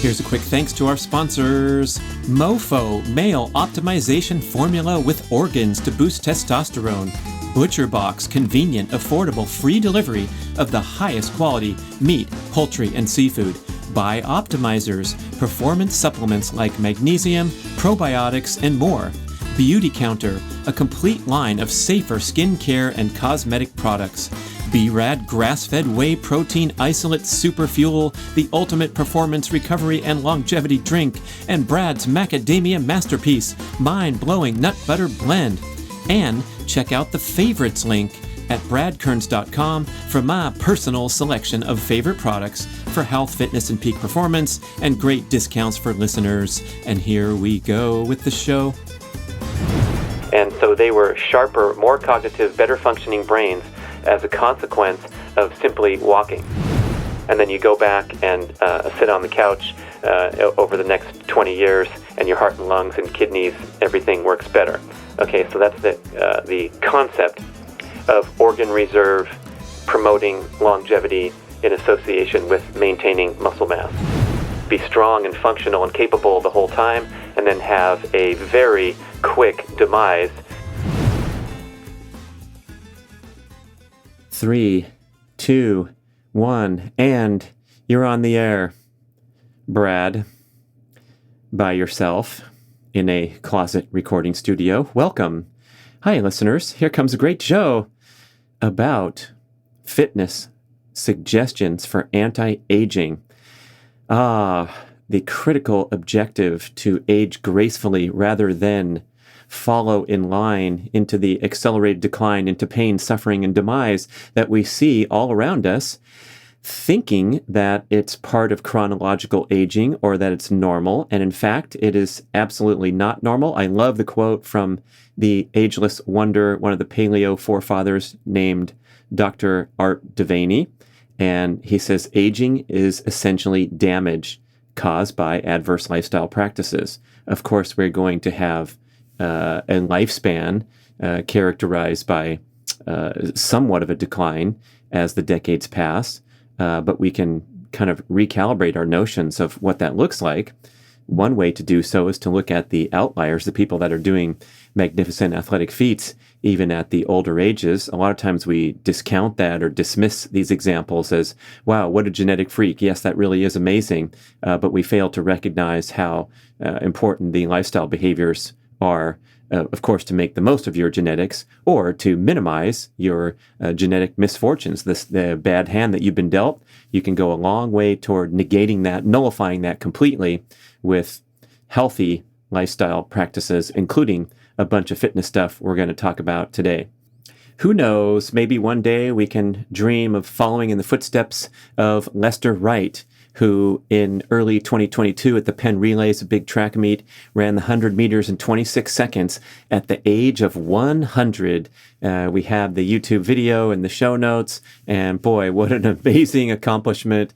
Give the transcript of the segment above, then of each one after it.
Here's a quick thanks to our sponsors. Mofo, male optimization formula with organs to boost testosterone. ButcherBox, convenient, affordable, free delivery of the highest quality meat, poultry, and seafood. Bioptimizers, performance supplements like magnesium, probiotics, and more. Beauty Counter, a complete line of safer skincare and cosmetic products. B.rad grass-fed whey protein isolate super fuel, the ultimate performance recovery and longevity drink, and Brad's macadamia masterpiece, mind-blowing nut butter blend. And check out the favorites link at bradkearns.com for my personal selection of favorite products for health, fitness, and peak performance, and great discounts for listeners. And here we go with the show. And so they were sharper, more cognitive, better functioning brains as a consequence of simply walking. And then you go back and sit on the couch over the next 20 years, and your heart and lungs and kidneys, everything works better. Okay, so that's the concept of organ reserve promoting longevity in association with maintaining muscle mass. Be strong and functional and capable the whole time, and then have a very quick demise. 3, 2, 1, and you're on the air. Brad, by yourself in a closet recording studio. Welcome. Hi, listeners. Here comes a great show about fitness suggestions for anti-aging. The critical objective to age gracefully rather than follow in line into the accelerated decline, into pain, suffering, and demise that we see all around us, thinking that it's part of chronological aging or that it's normal. And in fact, it is absolutely not normal. I love the quote from the ageless wonder, one of the paleo forefathers named Dr. Art Devaney. And he says, aging is essentially damage caused by adverse lifestyle practices. Of course, we're going to have a lifespan characterized by somewhat of a decline as the decades pass, but we can kind of recalibrate our notions of what that looks like. One way to do so is to look at the outliers, the people that are doing magnificent athletic feats, even at the older ages. A lot of times we discount that or dismiss these examples as, wow, what a genetic freak. Yes, that really is amazing. But we fail to recognize how important the lifestyle behaviors are, of course, to make the most of your genetics or to minimize your genetic misfortunes. The bad hand that you've been dealt, you can go a long way toward negating that, nullifying that completely with healthy lifestyle practices, including a bunch of fitness stuff we're going to talk about today. Who knows, maybe one day we can dream of following in the footsteps of Lester Wright, who in early 2022 at the Penn Relays, a big track meet, ran the 100 meters in 26 seconds at the age of 100. We have the YouTube video in the show notes, and boy, what an amazing accomplishment.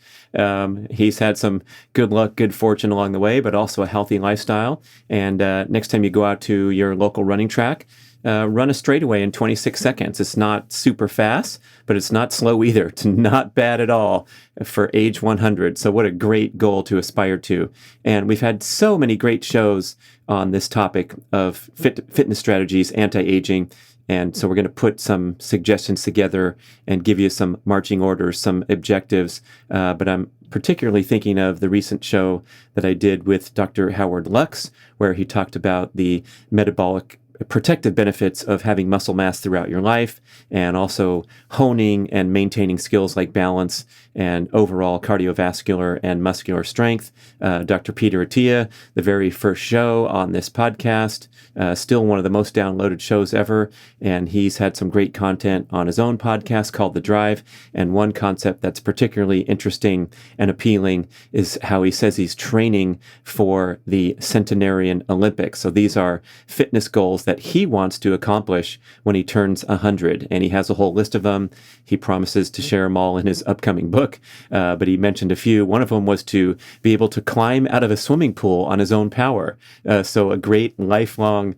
He's had some good luck, good fortune along the way, but also a healthy lifestyle. And next time you go out to your local running track, run a straightaway in 26 seconds. It's not super fast, but it's not slow either. It's not bad at all for age 100. So what a great goal to aspire to. And we've had so many great shows on this topic of fitness strategies, anti-aging. And so we're going to put some suggestions together and give you some marching orders, some objectives. But I'm particularly thinking of the recent show that I did with Dr. Howard Lux, where he talked about the metabolic protective benefits of having muscle mass throughout your life, and also honing and maintaining skills like balance and overall cardiovascular and muscular strength. Dr. Peter Attia, the very first show on this podcast, still one of the most downloaded shows ever, and he's had some great content on his own podcast called The Drive. And one concept that's particularly interesting and appealing is how he says he's training for the centenarian Olympics. So these are fitness goals that he wants to accomplish when he turns 100. And he has a whole list of them. He promises to share them all in his upcoming book. But he mentioned a few. One of them was to be able to climb out of a swimming pool on his own power. So a great lifelong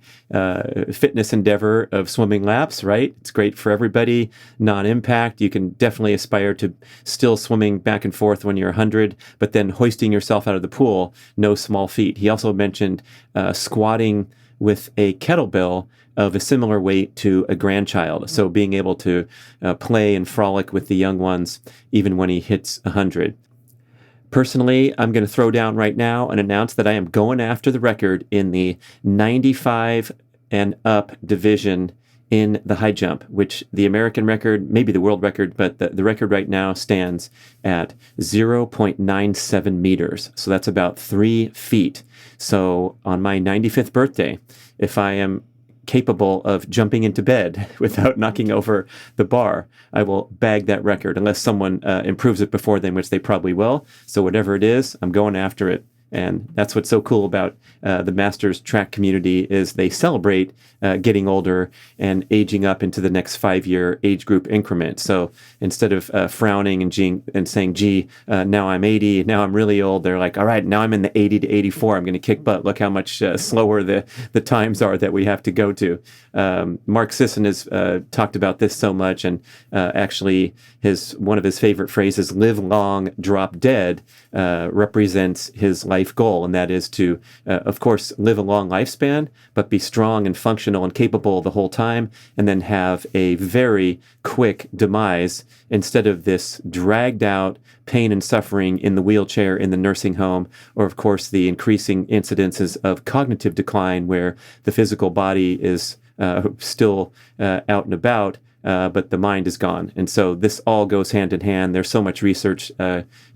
fitness endeavor of swimming laps, right? It's great for everybody, non-impact. You can definitely aspire to still swimming back and forth when you're 100, but then hoisting yourself out of the pool, no small feat. He also mentioned squatting with a kettlebell of a similar weight to a grandchild. So being able to play and frolic with the young ones even when he hits 100. Personally, I'm going to throw down right now and announce that I am going after the record in the 95 and up division in the high jump, which the American record, maybe the world record, but the record right now stands at 0.97 meters. So that's about 3 feet. So on my 95th birthday, if I am capable of jumping into bed without knocking over the bar, I will bag that record unless someone improves it before then, which they probably will. So whatever it is, I'm going after it. And that's what's so cool about the Masters track community is they celebrate getting older and aging up into the next 5-year age group increment. So instead of frowning and saying, gee, now I'm 80, now I'm really old, they're like, all right, now I'm in the 80 to 84. I'm going to kick butt. Look how much slower the times are that we have to go to. Mark Sisson has talked about this so much, and actually one of his favorite phrases, live long, drop dead, represents his life goal, and that is to, of course, live a long lifespan, but be strong and functional and capable the whole time, and then have a very quick demise instead of this dragged out pain and suffering in the wheelchair in the nursing home, or of course the increasing incidences of cognitive decline where the physical body is still out and about, but the mind is gone. And so this all goes hand in hand. There's so much research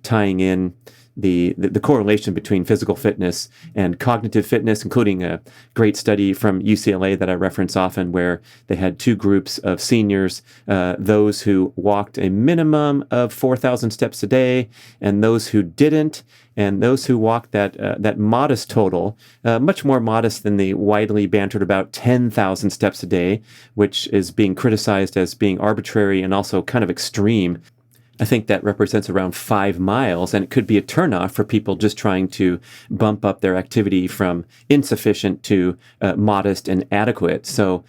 tying in the correlation between physical fitness and cognitive fitness, including a great study from UCLA that I reference often, where they had 2 groups of seniors, those who walked a minimum of 4,000 steps a day, and those who didn't, and those who walked that modest total, much more modest than the widely bantered about 10,000 steps a day, which is being criticized as being arbitrary and also kind of extreme. I think that represents around 5 miles, and it could be a turnoff for people just trying to bump up their activity from insufficient to modest and adequate. So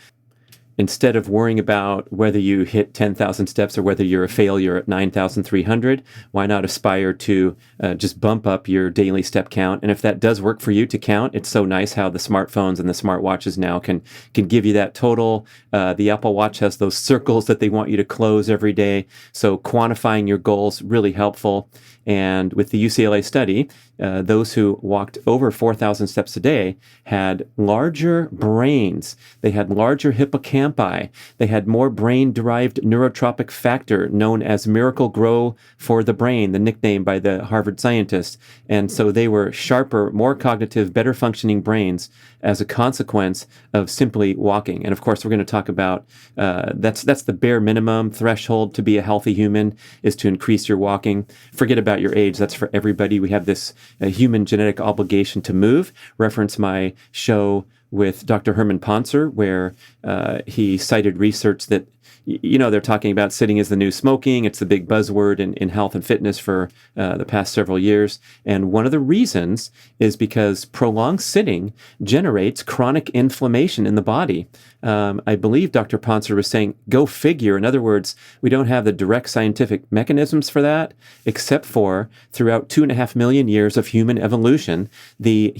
instead of worrying about whether you hit 10,000 steps or whether you're a failure at 9,300, why not aspire to just bump up your daily step count? And if that does work for you to count, it's so nice how the smartphones and the smartwatches now can give you that total. The Apple Watch has those circles that they want you to close every day. So quantifying your goals, really helpful. And with the UCLA study, those who walked over 4,000 steps a day had larger brains. They had larger hippocampi. They had more brain-derived neurotropic factor known as miracle grow for the brain, the nickname by the Harvard scientists. And so they were sharper, more cognitive, better functioning brains as a consequence of simply walking. And of course, we're going to talk about that's the bare minimum threshold to be a healthy human, is to increase your walking. Forget about your age. That's for everybody. We have this human genetic obligation to move. Reference my show with Dr. Herman Poncer, where he cited research that, they're talking about sitting is the new smoking. It's the big buzzword in health and fitness for the past several years. And one of the reasons is because prolonged sitting generates chronic inflammation in the body. I believe Dr. Poncer was saying, go figure. In other words, we don't have the direct scientific mechanisms for that, except for throughout 2.5 million years of human evolution, the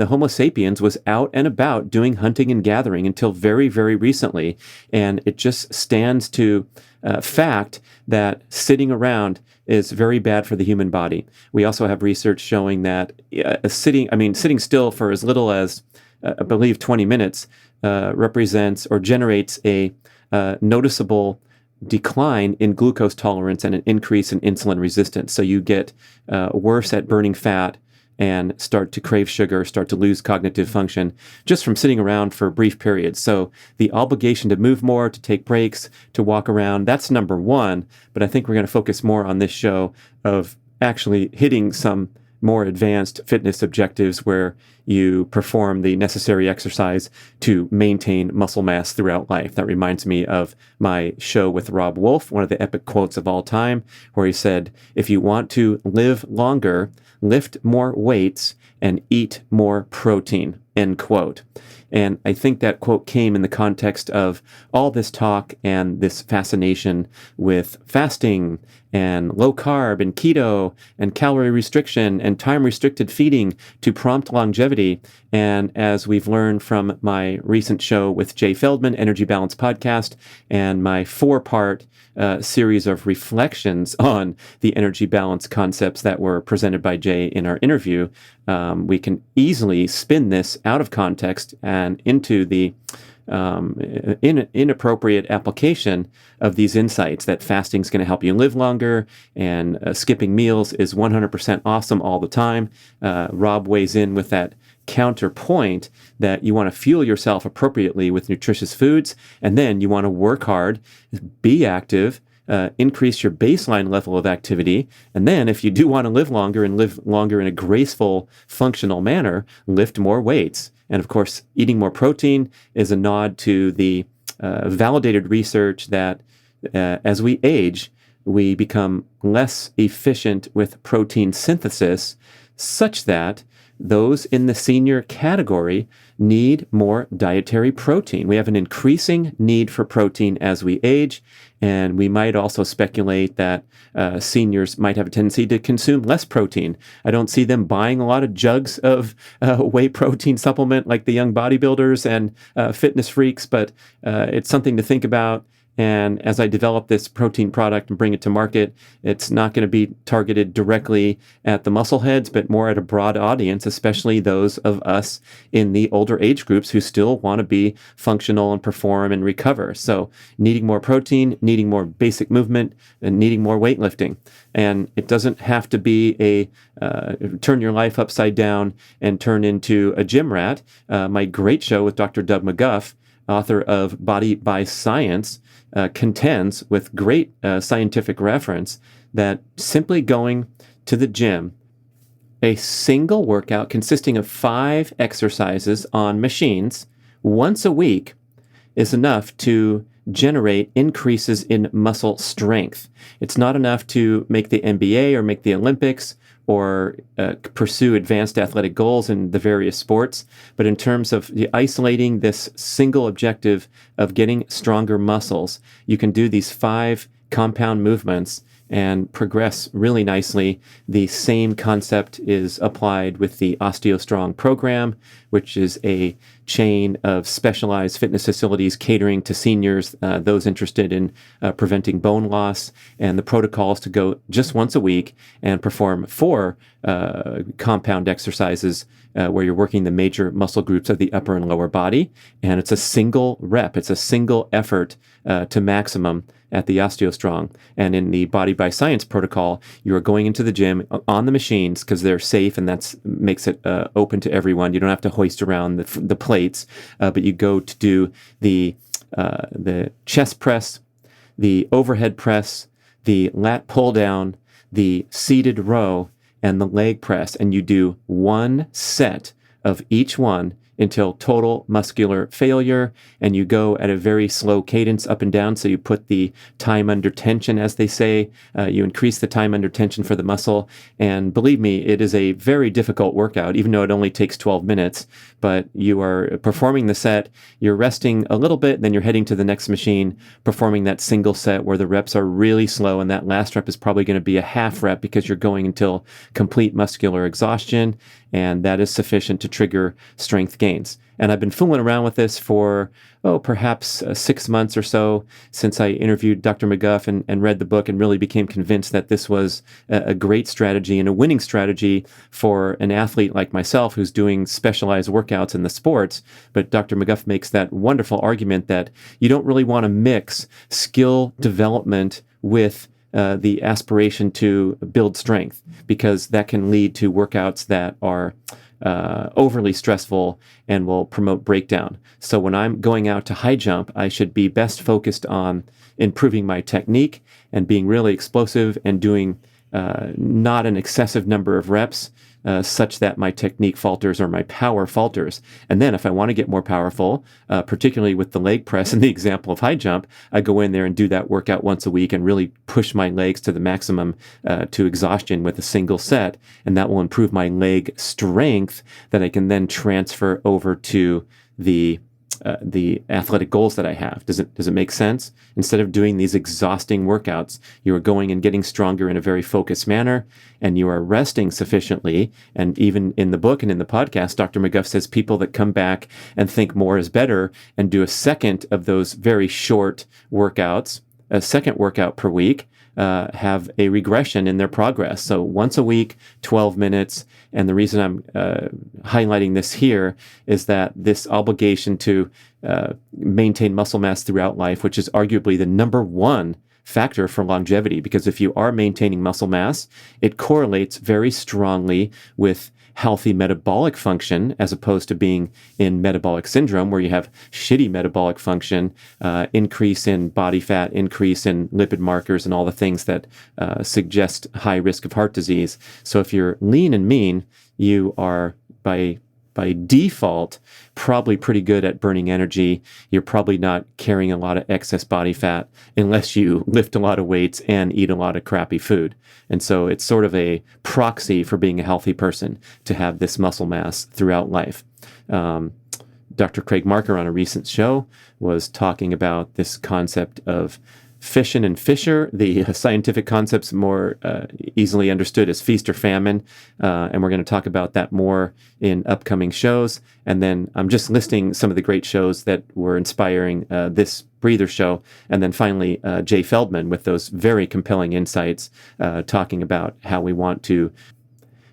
Homo sapiens, was out and about doing hunting and gathering until very, very recently. And it just stands to fact that sitting around is very bad for the human body. We also have research showing that sitting still for as little as, I believe, 20 minutes represents or generates a noticeable decline in glucose tolerance and an increase in insulin resistance. So you get worse at burning fat and start to crave sugar, start to lose cognitive function just from sitting around for brief periods. So the obligation to move more, to take breaks, to walk around, that's number one. But I think we're going to focus more on this show of actually hitting some more advanced fitness objectives where you perform the necessary exercise to maintain muscle mass throughout life. That reminds me of my show with Robb Wolf, one of the epic quotes of all time, where he said, if you want to live longer, lift more weights and eat more protein, end quote. And I think that quote came in the context of all this talk and this fascination with fasting and low carb and keto and calorie restriction and time restricted feeding to prompt longevity. And as we've learned from my recent show with Jay Feldman, Energy Balance Podcast, and my 4-part series of reflections on the energy balance concepts that were presented by Jay in our interview, we can easily spin this out of context and into the inappropriate application of these insights that fasting is going to help you live longer and skipping meals is 100% awesome all the time. Robb weighs in with that counterpoint that you want to fuel yourself appropriately with nutritious foods, and then you want to work hard, be active, increase your baseline level of activity, and then if you do want to live longer and live longer in a graceful, functional manner, lift more weights. And of course, eating more protein is a nod to the validated research that as we age, we become less efficient with protein synthesis, such that those in the senior category need more dietary protein. We have an increasing need for protein as we age, and we might also speculate that seniors might have a tendency to consume less protein. I don't see them buying a lot of jugs of whey protein supplement like the young bodybuilders and fitness freaks, but it's something to think about. And as I develop this protein product and bring it to market, it's not going to be targeted directly at the muscleheads, but more at a broad audience, especially those of us in the older age groups who still want to be functional and perform and recover. So needing more protein, needing more basic movement, and needing more weightlifting. And it doesn't have to be a turn your life upside down and turn into a gym rat. My great show with Dr. Doug McGuff, author of Body by Science, contends with great scientific reference that simply going to the gym, a single workout consisting of 5 exercises on machines once a week is enough to generate increases in muscle strength. It's not enough to make the NBA or make the Olympics or pursue advanced athletic goals in the various sports. But in terms of isolating this single objective of getting stronger muscles, you can do these 5 compound movements and progress really nicely. The same concept is applied with the Osteostrong Program, which is a chain of specialized fitness facilities catering to seniors, those interested in preventing bone loss. And the protocol is to go just once a week and perform 4 compound exercises where you're working the major muscle groups of the upper and lower body. And it's a single rep. It's a single effort to maximum at the Osteostrong. And in the Body by Science protocol, you are going into the gym on the machines because they're safe, and that makes it open to everyone. You don't have to hoist around the plates, but you go to do the chest press, the overhead press, the lat pull down, the seated row, and the leg press. And you do 1 set of each one until total muscular failure, and you go at a very slow cadence up and down. So you put the time under tension, as they say. You increase the time under tension for the muscle. And believe me, it is a very difficult workout, even though it only takes 12 minutes. But you are performing the set, you're resting a little bit, then you're heading to the next machine, performing that single set where the reps are really slow, and that last rep is probably going to be a half rep because you're going until complete muscular exhaustion, and that is sufficient to trigger strength gains. And I've been fooling around with this for, perhaps 6 months or so since I interviewed Dr. McGuff and read the book and really became convinced that this was a great strategy and a winning strategy for an athlete like myself who's doing specialized workouts in the sports. But Dr. McGuff makes that wonderful argument that you don't really want to mix skill development with the aspiration to build strength, because that can lead to workouts that are overly stressful and will promote breakdown. So when I'm going out to high jump, I should be best focused on improving my technique and being really explosive and doing not an excessive number of reps, such that my technique falters or my power falters. And then if I want to get more powerful, particularly with the leg press in the example of high jump, I go in there and do that workout once a week and really push my legs to the maximum to exhaustion with a single set. And that will improve my leg strength that I can then transfer over to the athletic goals that I have. Does it make sense? Instead of doing these exhausting workouts, you are going and getting stronger in a very focused manner, and you are resting sufficiently. And even in the book and in the podcast, Dr. McGuff says people that come back and think more is better and do a second of those very short workouts, a second workout per week, have a regression in their progress. So once a week, 12 minutes. And the reason I'm highlighting this here is that this obligation to maintain muscle mass throughout life, which is arguably the number one factor for longevity, because if you are maintaining muscle mass, it correlates very strongly with healthy metabolic function, as opposed to being in metabolic syndrome where you have shitty metabolic function, increase in body fat, increase in lipid markers, and all the things that suggest high risk of heart disease. So if you're lean and mean, you are by default probably pretty good at burning energy. You're probably not carrying a lot of excess body fat unless you lift a lot of weights and eat a lot of crappy food. And so it's sort of a proxy for being a healthy person to have this muscle mass throughout life. Dr. Craig Marker on a recent show was talking about this concept of Fission and Fisher, the scientific concepts more easily understood as feast or famine. And we're going to talk about that more in upcoming shows. And then I'm just listing some of the great shows that were inspiring this Breather show. And then finally, Jay Feldman with those very compelling insights talking about how we want to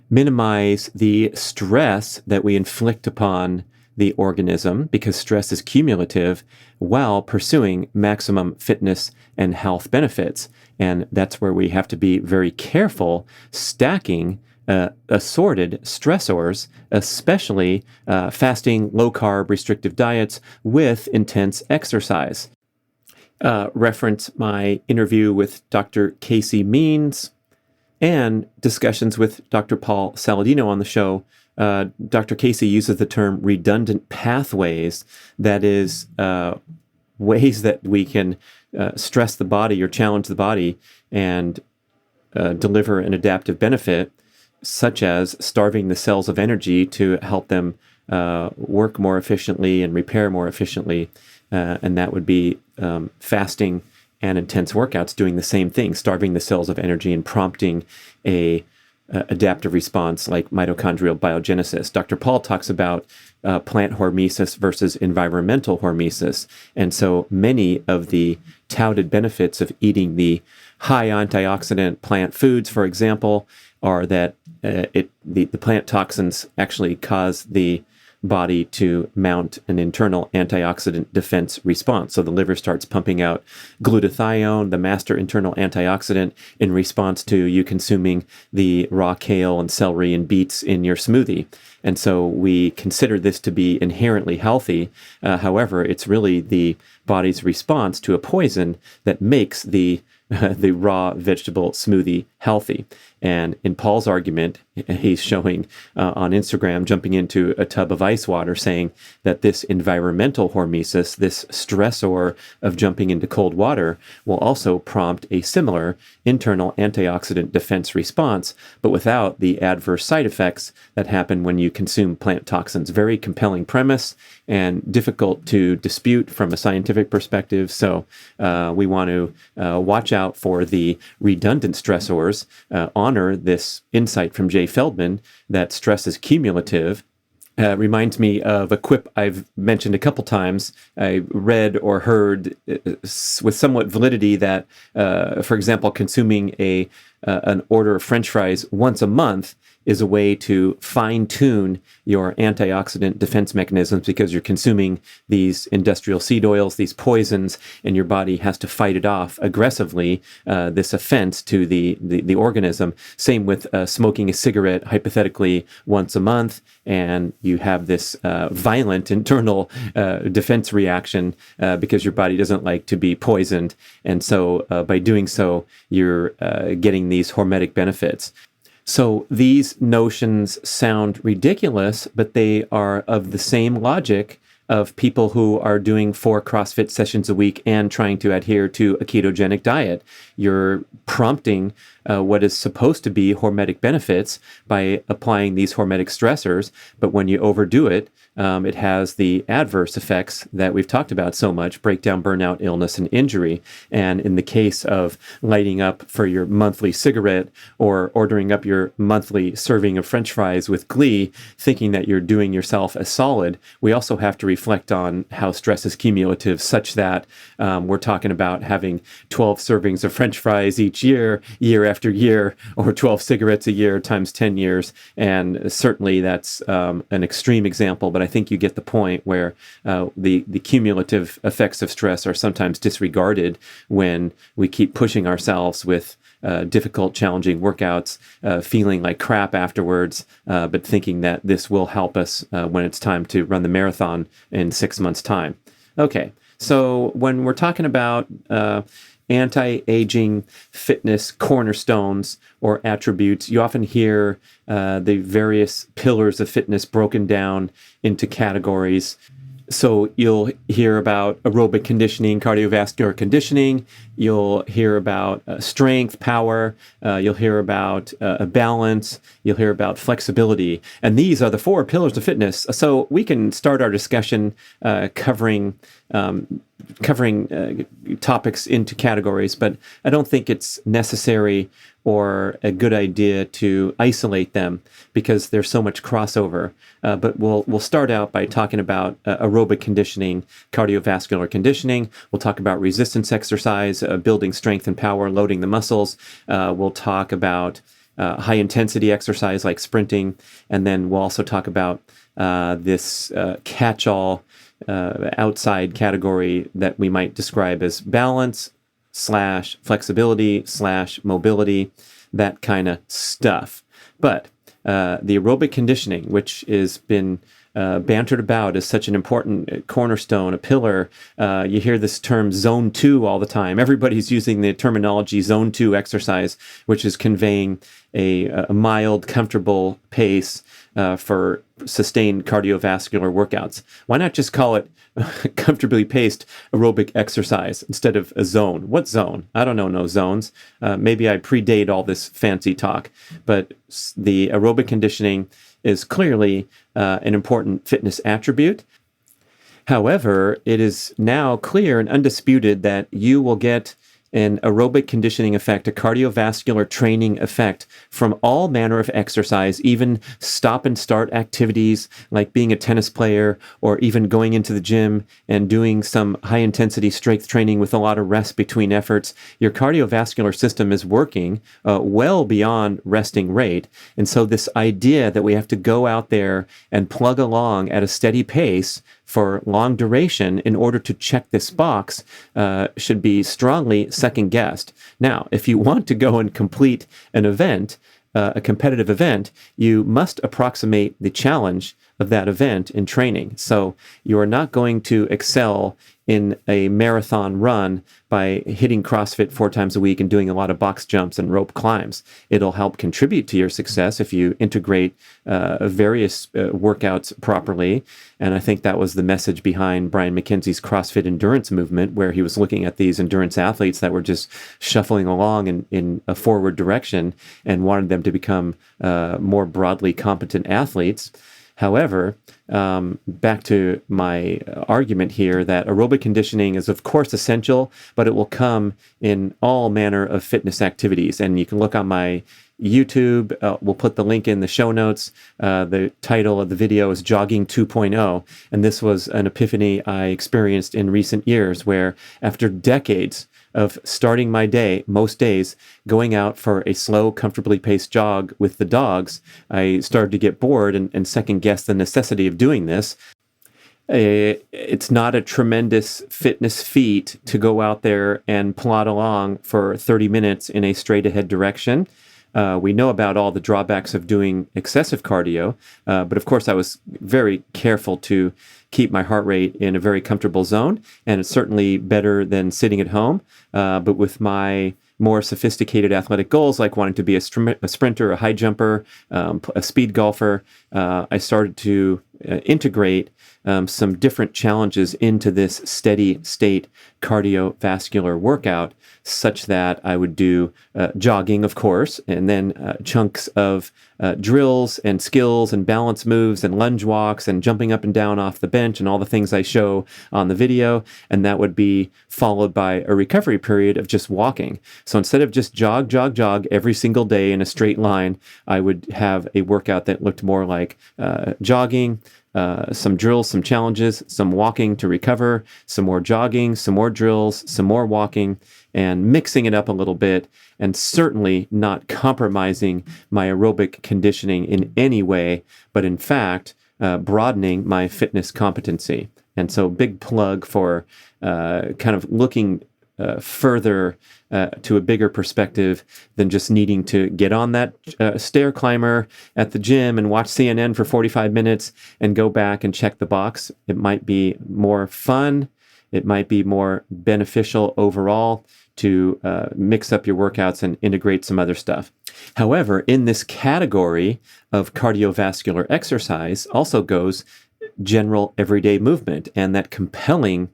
minimize the stress that we inflict upon the organism, because stress is cumulative, while pursuing maximum fitness and health benefits. And that's where we have to be very careful stacking assorted stressors, especially fasting, low-carb, restrictive diets with intense exercise. Reference my interview with Dr. Casey Means and discussions with Dr. Paul Saladino on the show. Dr. Casey uses the term redundant pathways, that is, ways that we can stress the body or challenge the body and deliver an adaptive benefit, such as starving the cells of energy to help them work more efficiently and repair more efficiently. And that would be fasting and intense workouts doing the same thing, starving the cells of energy and prompting a adaptive response like mitochondrial biogenesis. Dr. Paul talks about plant hormesis versus environmental hormesis. And so many of the touted benefits of eating the high antioxidant plant foods, for example, are that the plant toxins actually cause the body to mount an internal antioxidant defense response. So the liver starts pumping out glutathione, the master internal antioxidant, in response to you consuming the raw kale and celery and beets in your smoothie. And so we consider this to be inherently healthy. However, it's really the body's response to a poison that makes the raw vegetable smoothie healthy. And in Paul's argument, he's showing on Instagram, jumping into a tub of ice water, saying that this environmental hormesis, this stressor of jumping into cold water, will also prompt a similar internal antioxidant defense response, but without the adverse side effects that happen when you consume plant toxins. Very compelling premise and difficult to dispute from a scientific perspective. So we want to watch out for the redundant stressors, honor this insight from Jay Feldman that stress is cumulative. Reminds me of a quip I've mentioned a couple times. I read or heard with somewhat validity that, for example, consuming an order of French fries once a month is a way to fine-tune your antioxidant defense mechanisms because you're consuming these industrial seed oils, these poisons, and your body has to fight it off aggressively, this offense to the organism. Same with smoking a cigarette, hypothetically, once a month, and you have this violent internal defense reaction because your body doesn't like to be poisoned. And so by doing so, you're getting these hormetic benefits. So these notions sound ridiculous, but they are of the same logic of people who are doing 4 CrossFit sessions a week and trying to adhere to a ketogenic diet. You're prompting what is supposed to be hormetic benefits by applying these hormetic stressors, but when you overdo it, it has the adverse effects that we've talked about so much: breakdown, burnout, illness, and injury. And in the case of lighting up for your monthly cigarette or ordering up your monthly serving of French fries with glee, thinking that you're doing yourself a solid, we also have to reflect on how stress is cumulative, such that we're talking about having 12 servings of French fries each year, year after year, or 12 cigarettes a year times 10 years. And certainly that's an extreme example, but I think you get the point where the cumulative effects of stress are sometimes disregarded when we keep pushing ourselves with difficult, challenging workouts, feeling like crap afterwards, but thinking that this will help us when it's time to run the marathon in 6 months' time. Okay, so when we're talking about anti-aging fitness cornerstones or attributes, you often hear the various pillars of fitness broken down into categories. So you'll hear about aerobic conditioning, cardiovascular conditioning. You'll hear about strength, power. You'll hear about balance. You'll hear about flexibility. And these are the 4 pillars of fitness. So we can start our discussion covering topics into categories, but I don't think it's necessary or a good idea to isolate them because there's so much crossover. But we'll start out by talking about aerobic conditioning, cardiovascular conditioning. We'll talk about resistance exercise, building strength and power, loading the muscles. We'll talk about high intensity exercise like sprinting, and then we'll also talk about this catch-all outside category that we might describe as balance / flexibility / mobility, that kind of stuff. But the aerobic conditioning, which has been bantered about as such an important cornerstone, a pillar. You hear this term zone 2 all the time. Everybody's using the terminology zone 2 exercise, which is conveying a mild, comfortable pace for sustained cardiovascular workouts. Why not just call it comfortably paced aerobic exercise instead of a zone? What zone? I don't know no zones. Maybe I predate all this fancy talk, but the aerobic conditioning is clearly an important fitness attribute. However, it is now clear and undisputed that you will get an aerobic conditioning effect, a cardiovascular training effect from all manner of exercise, even stop and start activities like being a tennis player or even going into the gym and doing some high intensity strength training with a lot of rest between efforts. Your cardiovascular system is working well beyond resting rate. And so this idea that we have to go out there and plug along at a steady pace for long duration in order to check this box should be strongly second-guessed. Now, if you want to go and complete an event, a competitive event, you must approximate the challenge of that event in training. So you're not going to excel in a marathon run by hitting CrossFit 4 times a week and doing a lot of box jumps and rope climbs. It'll help contribute to your success if you integrate various workouts properly. And I think that was the message behind Brian McKenzie's CrossFit endurance movement, where he was looking at these endurance athletes that were just shuffling along in a forward direction and wanted them to become more broadly competent athletes. However, back to my argument here that aerobic conditioning is of course essential, but it will come in all manner of fitness activities. And you can look on my YouTube. We'll put the link in the show notes. The title of the video is Jogging 2.0. And this was an epiphany I experienced in recent years where after decades of starting my day, most days, going out for a slow, comfortably paced jog with the dogs, I started to get bored and second guess the necessity of doing this. It's not a tremendous fitness feat to go out there and plod along for 30 minutes in a straight ahead direction. We know about all the drawbacks of doing excessive cardio, but of course I was very careful to keep my heart rate in a very comfortable zone, and it's certainly better than sitting at home. But with my more sophisticated athletic goals, like wanting to be a sprinter, a high jumper, a speed golfer, I started to integrate some different challenges into this steady state cardiovascular workout, such that I would do jogging, of course, and then chunks of drills and skills and balance moves and lunge walks and jumping up and down off the bench and all the things I show on the video. And that would be followed by a recovery period of just walking. So instead of just jog every single day in a straight line, I would have a workout that looked more like jogging, some drills, some challenges, some walking to recover, some more jogging, some more drills, some more walking, and mixing it up a little bit, and certainly not compromising my aerobic conditioning in any way, but in fact, broadening my fitness competency. And so big plug for kind of looking further to a bigger perspective than just needing to get on that stair climber at the gym and watch CNN for 45 minutes and go back and check the box. It might be more fun. It might be more beneficial overall to mix up your workouts and integrate some other stuff. However, in this category of cardiovascular exercise also goes general everyday movement and that compelling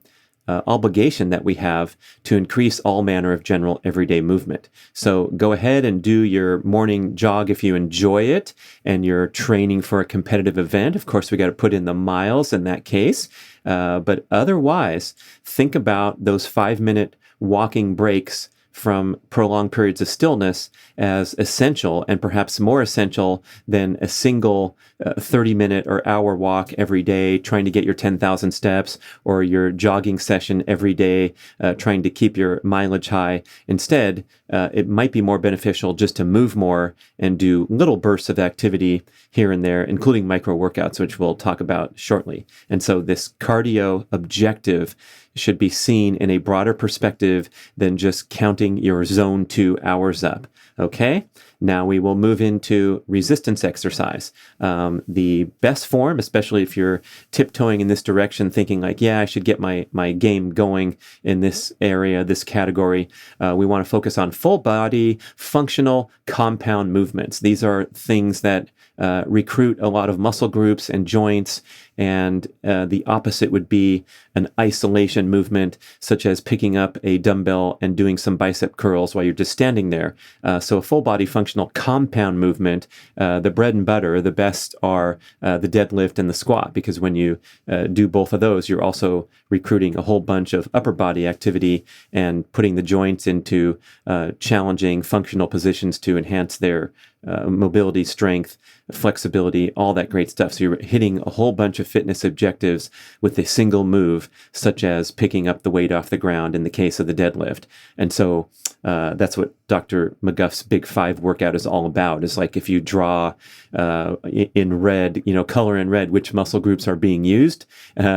obligation that we have to increase all manner of general everyday movement. So go ahead and do your morning jog if you enjoy it and you're training for a competitive event. Of course, we got to put in the miles in that case. But otherwise, think about those 5-minute walking breaks from prolonged periods of stillness as essential, and perhaps more essential than a single 30-minute or hour walk every day trying to get your 10,000 steps, or your jogging session every day trying to keep your mileage high. Instead, it might be more beneficial just to move more and do little bursts of activity here and there, including micro workouts, which we'll talk about shortly. And so this cardio objective should be seen in a broader perspective than just counting your zone 2 hours up. Okay, now we will move into resistance exercise. The best form, especially if you're tiptoeing in this direction, thinking like, yeah, I should get my game going in this area, this category. We want to focus on full body, functional, compound movements. These are things that recruit a lot of muscle groups and joints, and the opposite would be an isolation movement, such as picking up a dumbbell and doing some bicep curls while you're just standing there. So a full body functional compound movement, the bread and butter, the best are the deadlift and the squat, because when you do both of those, you're also recruiting a whole bunch of upper body activity and putting the joints into challenging functional positions to enhance their mobility, strength, flexibility, all that great stuff. So you're hitting a whole bunch of fitness objectives with a single move, such as picking up the weight off the ground in the case of the deadlift. And so that's what Dr. McGuff's Big 5 workout is all about. It's like if you draw in red, color in red, which muscle groups are being used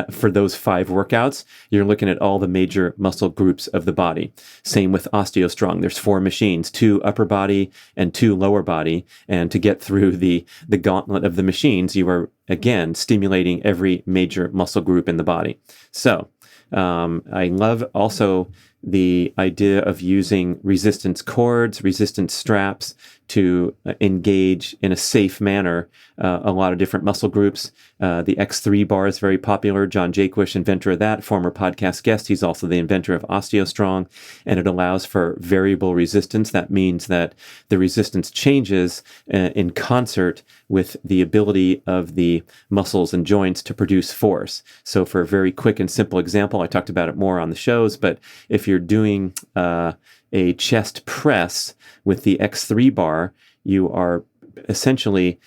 for those 5 workouts, you're looking at all the major muscle groups of the body. Same with Osteostrong. There's 4 machines, 2 upper body and 2 lower body. And to get through the gauntlet of the machines, you are, again, stimulating every major muscle group in the body. So I love also the idea of using resistance cords, resistance straps to engage in a safe manner a lot of different muscle groups. The X3 bar is very popular. John Jaquish, inventor of that, former podcast guest. He's also the inventor of Osteostrong, and it allows for variable resistance. That means that the resistance changes in concert with the ability of the muscles and joints to produce force. So for a very quick and simple example, I talked about it more on the shows, but if you're doing a chest press with the X3 bar, you are essentially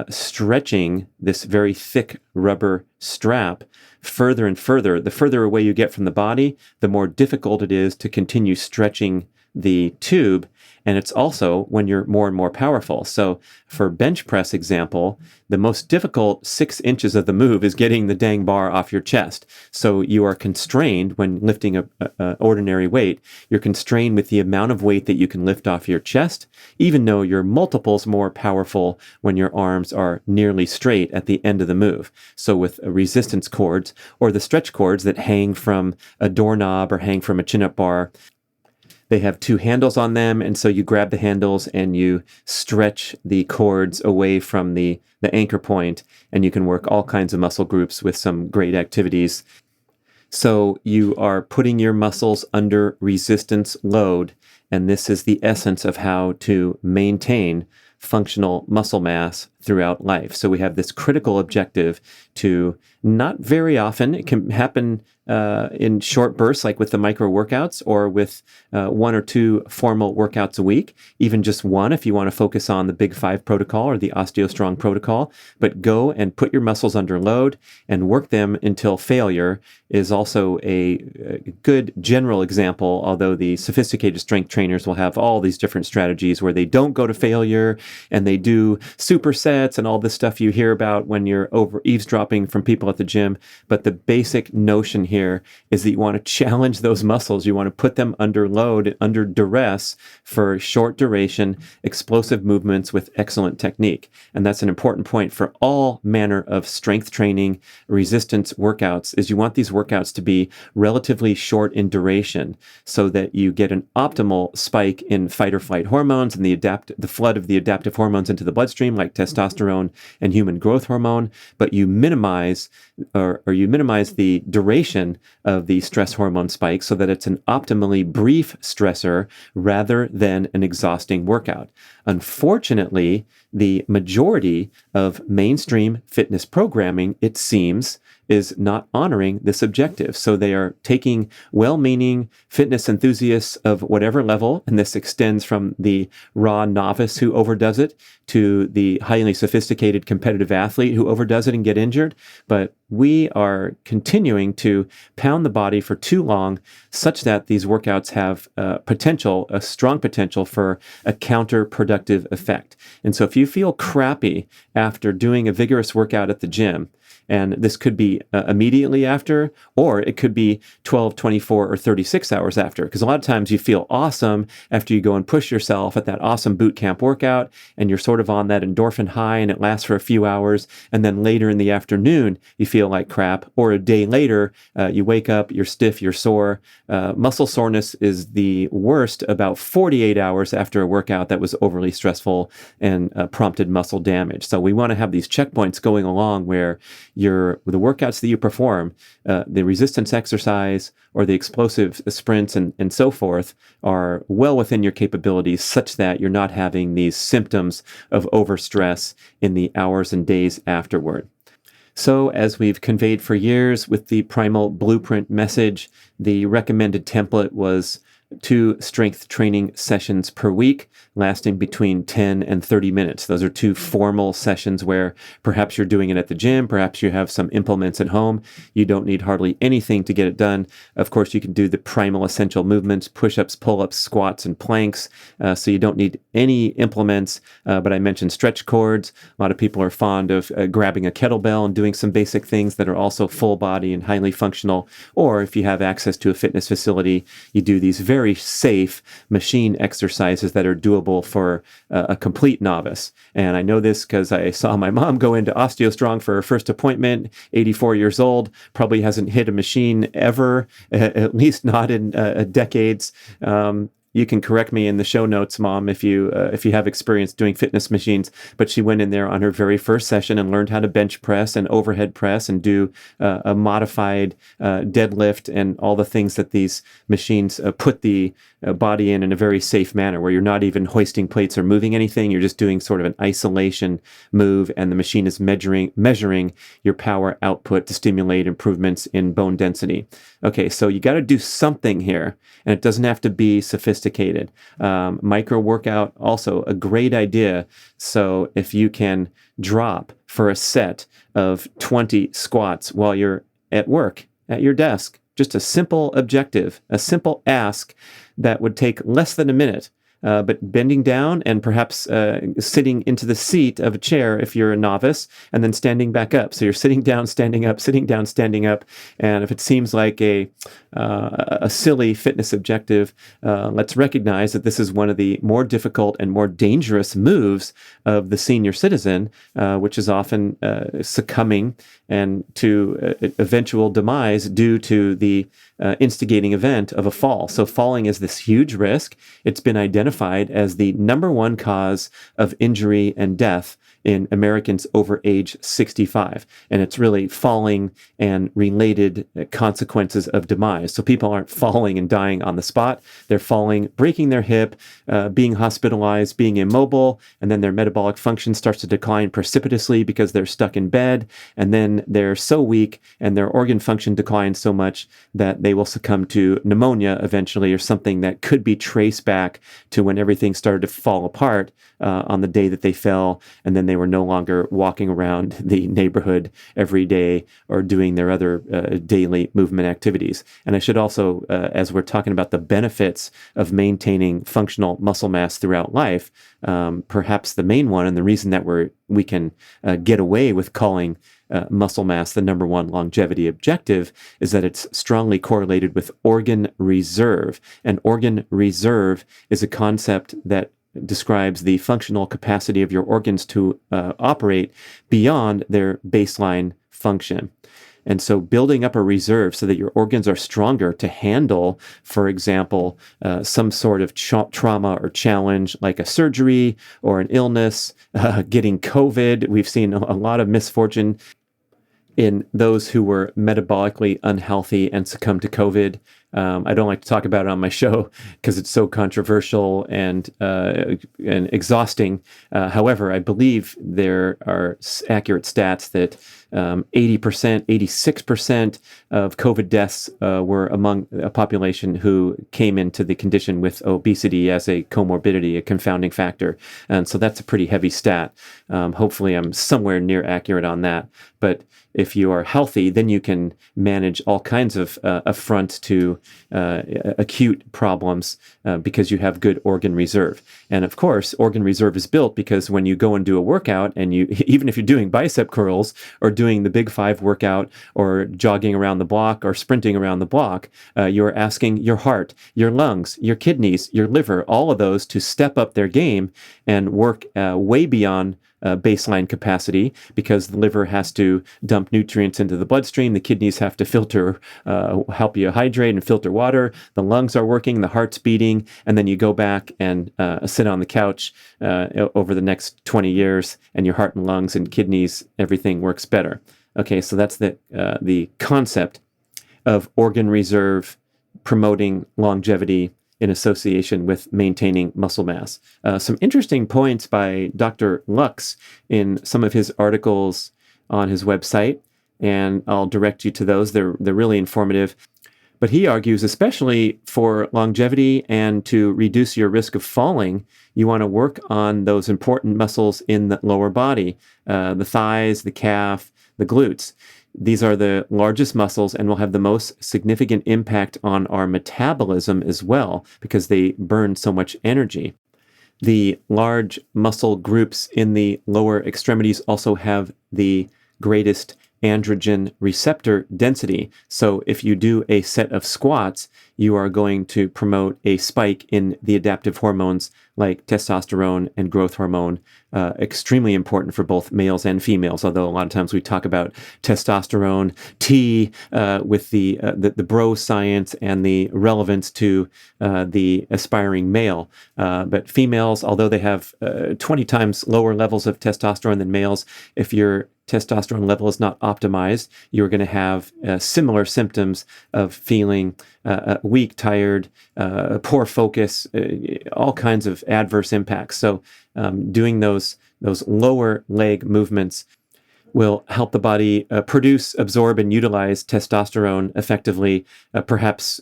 stretching this very thick rubber strap further and further. The further away you get from the body, the more difficult it is to continue stretching the tube. And it's also when you're more and more powerful. So for bench press example, the most difficult 6 inches of the move is getting the dang bar off your chest. So you are constrained when lifting a ordinary weight. You're constrained with the amount of weight that you can lift off your chest, even though you're multiples more powerful when your arms are nearly straight at the end of the move. So with resistance cords or the stretch cords that hang from a doorknob or hang from a chin-up bar, they have 2 handles on them, and so you grab the handles and you stretch the cords away from the anchor point, and you can work all kinds of muscle groups with some great activities. So you are putting your muscles under resistance load, and this is the essence of how to maintain functional muscle mass throughout life. So we have this critical objective to, not very often, it can happen in short bursts, like with the micro workouts, or with 1 or 2 formal workouts a week, even just one if you want to focus on the Big 5 protocol or the Osteostrong protocol. But go and put your muscles under load and work them until failure is also a good general example, although the sophisticated strength trainers will have all these different strategies where they don't go to failure and they do supersets and all this stuff you hear about when you're over eavesdropping from people at the gym. But the basic notion here is that you want to challenge those muscles. You want to put them under load, under duress for short duration, explosive movements with excellent technique. And that's an important point for all manner of strength training, resistance workouts, is you want these workouts to be relatively short in duration so that you get an optimal spike in fight or flight hormones and the flood of the adaptive hormones into the bloodstream, like testosterone and human growth hormone, but you minimize the duration of the stress hormone spike so that it's an optimally brief stressor rather than an exhausting workout. Unfortunately, the majority of mainstream fitness programming, it seems, is not honoring this objective. So they are taking well-meaning fitness enthusiasts of whatever level, and this extends from the raw novice who overdoes it to the highly sophisticated competitive athlete who overdoes it and get injured. But we are continuing to pound the body for too long such that these workouts have a strong potential for a counterproductive effect. And so if you feel crappy after doing a vigorous workout at the gym, and this could be immediately after, or it could be 12, 24, or 36 hours after. Because a lot of times you feel awesome after you go and push yourself at that awesome boot camp workout, and you're sort of on that endorphin high, and it lasts for a few hours. And then later in the afternoon, you feel like crap. Or a day later, you wake up, you're stiff, you're sore. Muscle soreness is the worst about 48 hours after a workout that was overly stressful and prompted muscle damage. So we want to have these checkpoints going along where the workouts that you perform, the resistance exercise or the explosive sprints and so forth, are well within your capabilities such that you're not having these symptoms of overstress in the hours and days afterward. So as we've conveyed for years with the Primal Blueprint message, the recommended template was 2 strength training sessions per week, lasting between 10 and 30 minutes. Those are 2 formal sessions where perhaps you're doing it at the gym, perhaps you have some implements at home. You don't need hardly anything to get it done. Of course, you can do the primal essential movements, push-ups, pull-ups, squats, and planks, so you don't need any implements. But I mentioned stretch cords. A lot of people are fond of grabbing a kettlebell and doing some basic things that are also full body and highly functional. Or if you have access to a fitness facility, you do these very safe machine exercises that are doable for a complete novice. And I know this because I saw my mom go into Osteostrong for her first appointment, 84 years old, probably hasn't hit a machine ever, at least not in decades. You can correct me in the show notes, Mom, if you have experience doing fitness machines. But she went in there on her very first session and learned how to bench press and overhead press and do a modified deadlift and all the things that these machines put the body in a very safe manner where you're not even hoisting plates or moving anything. You're just doing sort of an isolation move, and the machine is measuring your power output to stimulate improvements in bone density. Okay, so you got to do something here, and it doesn't have to be sophisticated. Micro workout, also a great idea. So if you can drop for a set of 20 squats while you're at work, at your desk, just a simple objective, a simple ask that would take less than a minute. But bending down and perhaps sitting into the seat of a chair if you're a novice, and then standing back up. So you're sitting down, standing up, sitting down, standing up. And if it seems like a silly fitness objective, let's recognize that this is one of the more difficult and more dangerous moves of the senior citizen, which is often succumbing and to eventual demise due to the instigating event of a fall. So falling is this huge risk. It's been identified as the number one cause of injury and death in Americans over age 65. And it's really falling and related consequences of demise. So people aren't falling and dying on the spot. They're falling, breaking their hip, being hospitalized, being immobile, and then their metabolic function starts to decline precipitously because they're stuck in bed. And then they're so weak and their organ function declines so much that they will succumb to pneumonia eventually, or something that could be traced back to when everything started to fall apart on the day that they fell, and then they were no longer walking around the neighborhood every day or doing their other daily movement activities. And I should also, as we're talking about the benefits of maintaining functional muscle mass throughout life, perhaps the main one, and the reason that we can get away with calling muscle mass the number one longevity objective, is that it's strongly correlated with organ reserve. And organ reserve is a concept that describes the functional capacity of your organs to operate beyond their baseline function. And so building up a reserve so that your organs are stronger to handle, for example, some sort of trauma or challenge like a surgery or an illness, getting COVID. We've seen a lot of misfortune in those who were metabolically unhealthy and succumbed to COVID. I don't like to talk about it on my show because it's so controversial and exhausting. However, I believe there are accurate stats that 80%, 86% of COVID deaths were among a population who came into the condition with obesity as a comorbidity, a confounding factor. And so that's a pretty heavy stat. Hopefully I'm somewhere near accurate on that. But if you are healthy, then you can manage all kinds of affront to acute problems because you have good organ reserve. And of course, organ reserve is built because when you go and do a workout, and you, even if you're doing bicep curls or doing the Big Five workout or jogging around the block or sprinting around the block, you're asking your heart, your lungs, your kidneys, your liver, all of those to step up their game and work way beyond baseline capacity, because the liver has to dump nutrients into the bloodstream, the kidneys have to filter, help you hydrate and filter water, the lungs are working, the heart's beating, and then you go back and sit on the couch over the next 20 years, and your heart and lungs and kidneys, everything works better. Okay, so that's the concept of organ reserve promoting longevity in association with maintaining muscle mass. Some interesting points by Dr. Lux in some of his articles on his website, and I'll direct you to those. They're really informative. But he argues, especially for longevity and to reduce your risk of falling, you want to work on those important muscles in the lower body, the thighs, the calf, the glutes. These are the largest muscles and will have the most significant impact on our metabolism as well, because they burn so much energy. The large muscle groups in the lower extremities also have the greatest androgen receptor density. So if you do a set of squats, you are going to promote a spike in the adaptive hormones like testosterone and growth hormone, extremely important for both males and females, although a lot of times we talk about testosterone T with the bro science and the relevance to the aspiring male. But females, although they have 20 times lower levels of testosterone than males, if you're testosterone level is not optimized, you're going to have similar symptoms of feeling weak, tired, poor focus, all kinds of adverse impacts. So doing those lower leg movements will help the body produce, absorb, and utilize testosterone effectively, perhaps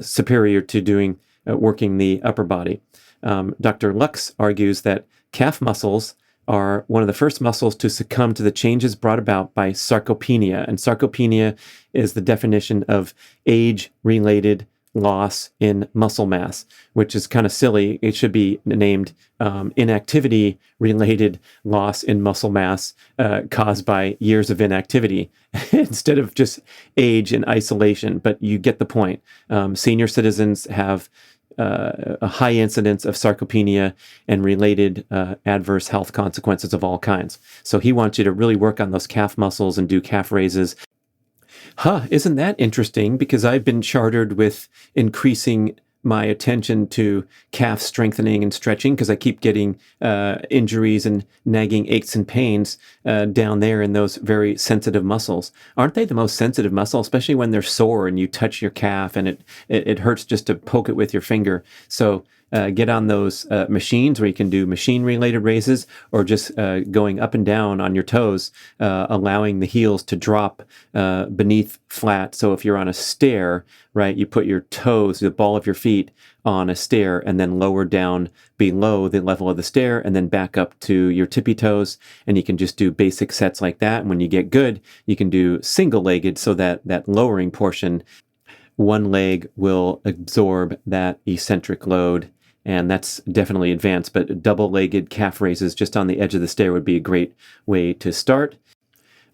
superior to doing working the upper body. Dr. Lux argues that calf muscles are one of the first muscles to succumb to the changes brought about by sarcopenia. And sarcopenia is the definition of age-related loss in muscle mass, which is kind of silly. It should be named inactivity-related loss in muscle mass caused by years of inactivity instead of just age in isolation. But you get the point. Senior citizens have a high incidence of sarcopenia and related adverse health consequences of all kinds. So he wants you to really work on those calf muscles and do calf raises. Isn't that interesting? Because I've been chartered with increasing my attention to calf strengthening and stretching because I keep getting injuries and nagging aches and pains down there in those very sensitive muscles. Aren't they the most sensitive muscle, especially when they're sore and you touch your calf and it hurts just to poke it with your finger? So get on those machines where you can do machine-related raises or just going up and down on your toes, allowing the heels to drop beneath flat. So if you're on a stair, right, you put your toes, the ball of your feet, on a stair and then lower down below the level of the stair and then back up to your tippy toes. And you can just do basic sets like that. And when you get good, you can do single-legged so that lowering portion, one leg will absorb that eccentric load. And that's definitely advanced, but double-legged calf raises just on the edge of the stair would be a great way to start.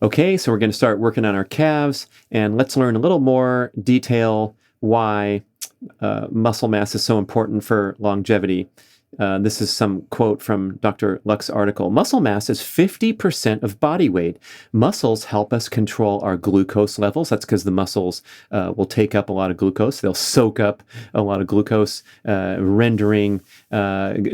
Okay, so we're going to start working on our calves, and let's learn a little more detail why muscle mass is so important for longevity. This is some quote from Dr. Lux's article. Muscle mass is 50% of body weight. Muscles help us control our glucose levels. That's because the muscles will take up a lot of glucose. They'll soak up a lot of glucose, rendering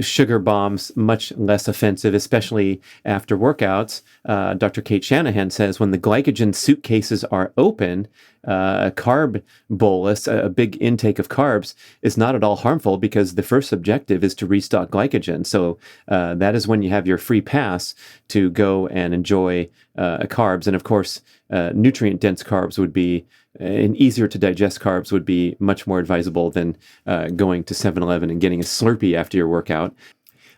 sugar bombs much less offensive, especially after workouts. Dr. Kate Shanahan says when the glycogen suitcases are open, a carb bolus, a big intake of carbs, is not at all harmful because the first objective is to restock glycogen. So that is when you have your free pass to go and enjoy carbs. And of course, nutrient-dense carbs would be, and easier to digest carbs would be much more advisable than going to 7-Eleven and getting a Slurpee after your workout.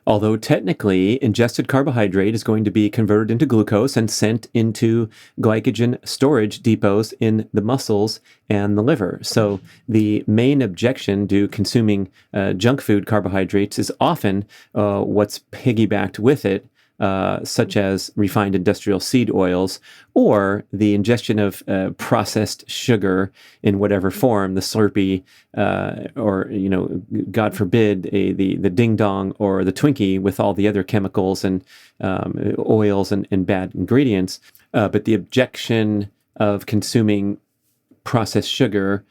Although technically, ingested carbohydrate is going to be converted into glucose and sent into glycogen storage depots in the muscles and the liver. So the main objection to consuming junk food carbohydrates is often what's piggybacked with it, such as refined industrial seed oils, or the ingestion of processed sugar in whatever form, the Slurpee, or, God forbid, the Ding Dong or the Twinkie with all the other chemicals and oils and bad ingredients. But the objection of consuming processed sugar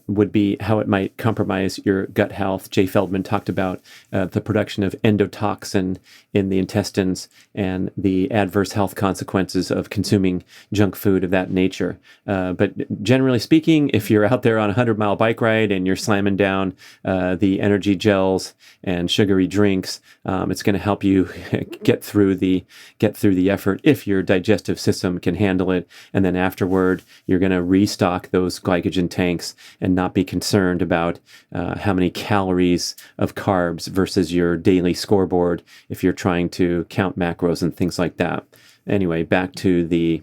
would be how it might compromise your gut health. Jay Feldman talked about the production of endotoxin in the intestines and the adverse health consequences of consuming junk food of that nature. But generally speaking, if you're out there on a 100-mile bike ride and you're slamming down the energy gels and sugary drinks, it's going to help you get through the effort if your digestive system can handle it. And then afterward, you're going to restock those glycogen tanks and not be concerned about how many calories of carbs versus your daily scoreboard if you're trying to count macros and things like that. Anyway, back to the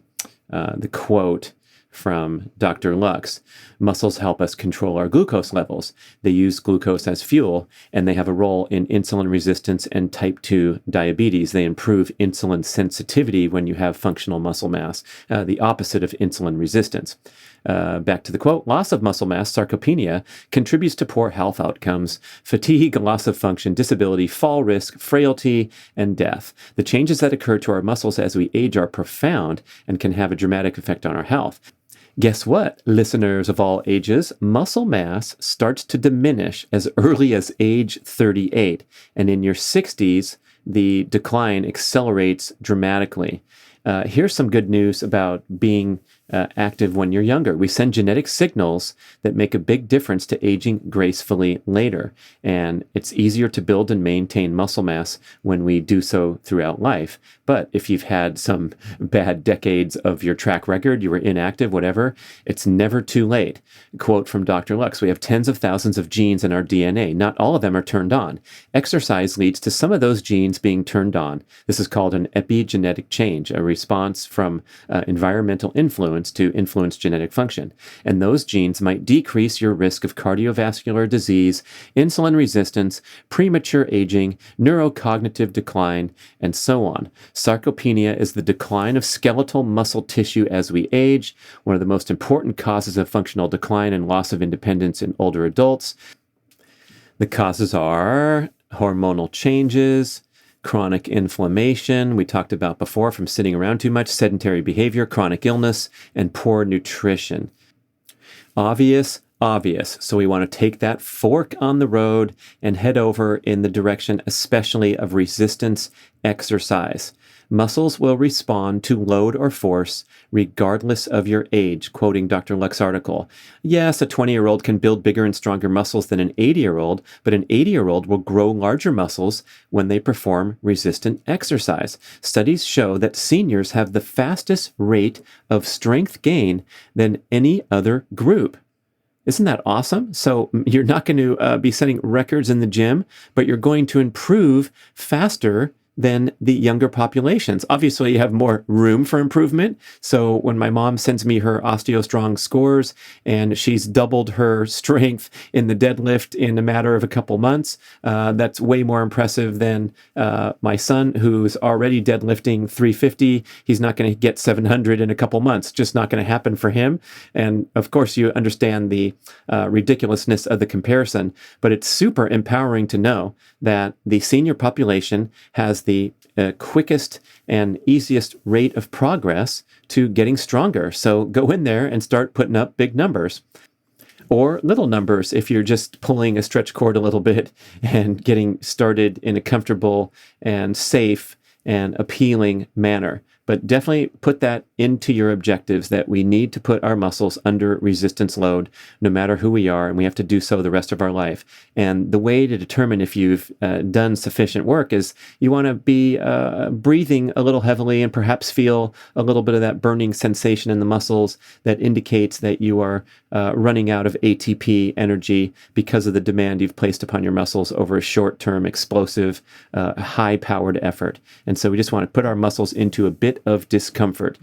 quote from Dr. Lux. Muscles help us control our glucose levels. They use glucose as fuel, and they have a role in insulin resistance and type 2 diabetes. They improve insulin sensitivity when you have functional muscle mass, the opposite of insulin resistance. Back to the quote, loss of muscle mass, sarcopenia, contributes to poor health outcomes, fatigue, loss of function, disability, fall risk, frailty, and death. The changes that occur to our muscles as we age are profound and can have a dramatic effect on our health. Guess what, listeners of all ages? Muscle mass starts to diminish as early as age 38, and in your 60s, the decline accelerates dramatically. here's some good news about being active when you're younger. We send genetic signals that make a big difference to aging gracefully later. And it's easier to build and maintain muscle mass when we do so throughout life. But if you've had some bad decades of your track record, you were inactive, whatever, it's never too late. Quote from Dr. Lux, we have tens of thousands of genes in our DNA. Not all of them are turned on. Exercise leads to some of those genes being turned on. This is called an epigenetic change, a response from environmental influence to influence genetic function. And those genes might decrease your risk of cardiovascular disease, insulin resistance, premature aging, neurocognitive decline, and so on. Sarcopenia is the decline of skeletal muscle tissue as we age, one of the most important causes of functional decline and loss of independence in older adults. The causes are hormonal changes, chronic inflammation, we talked about before, from sitting around too much, sedentary behavior, chronic illness, and poor nutrition. Obvious. So we want to take that fork on the road and head over in the direction, especially of resistance exercise. Muscles will respond to load or force regardless of your age, quoting Dr. Lux's article. Yes, a 20-year-old can build bigger and stronger muscles than an 80-year-old, but an 80-year-old will grow larger muscles when they perform resistant exercise. Studies show that seniors have the fastest rate of strength gain than any other group. Isn't that awesome? So you're not going to be setting records in the gym, but you're going to improve faster than the younger populations. Obviously, you have more room for improvement. So when my mom sends me her Osteostrong scores and she's doubled her strength in the deadlift in a matter of a couple months, that's way more impressive than my son, who's already deadlifting 350. He's not going to get 700 in a couple months. Just not going to happen for him. And of course, you understand the ridiculousness of the comparison, but it's super empowering to know that the senior population has the quickest and easiest rate of progress to getting stronger. So go in there and start putting up big numbers. Or little numbers if you're just pulling a stretch cord a little bit and getting started in a comfortable and safe and appealing manner. But definitely put that into your objectives, that we need to put our muscles under resistance load no matter who we are, and we have to do so the rest of our life. And the way to determine if you've done sufficient work is you want to be breathing a little heavily and perhaps feel a little bit of that burning sensation in the muscles that indicates that you are running out of ATP energy because of the demand you've placed upon your muscles over a short-term, explosive, high-powered effort. And so we just want to put our muscles into a bit of discomfort,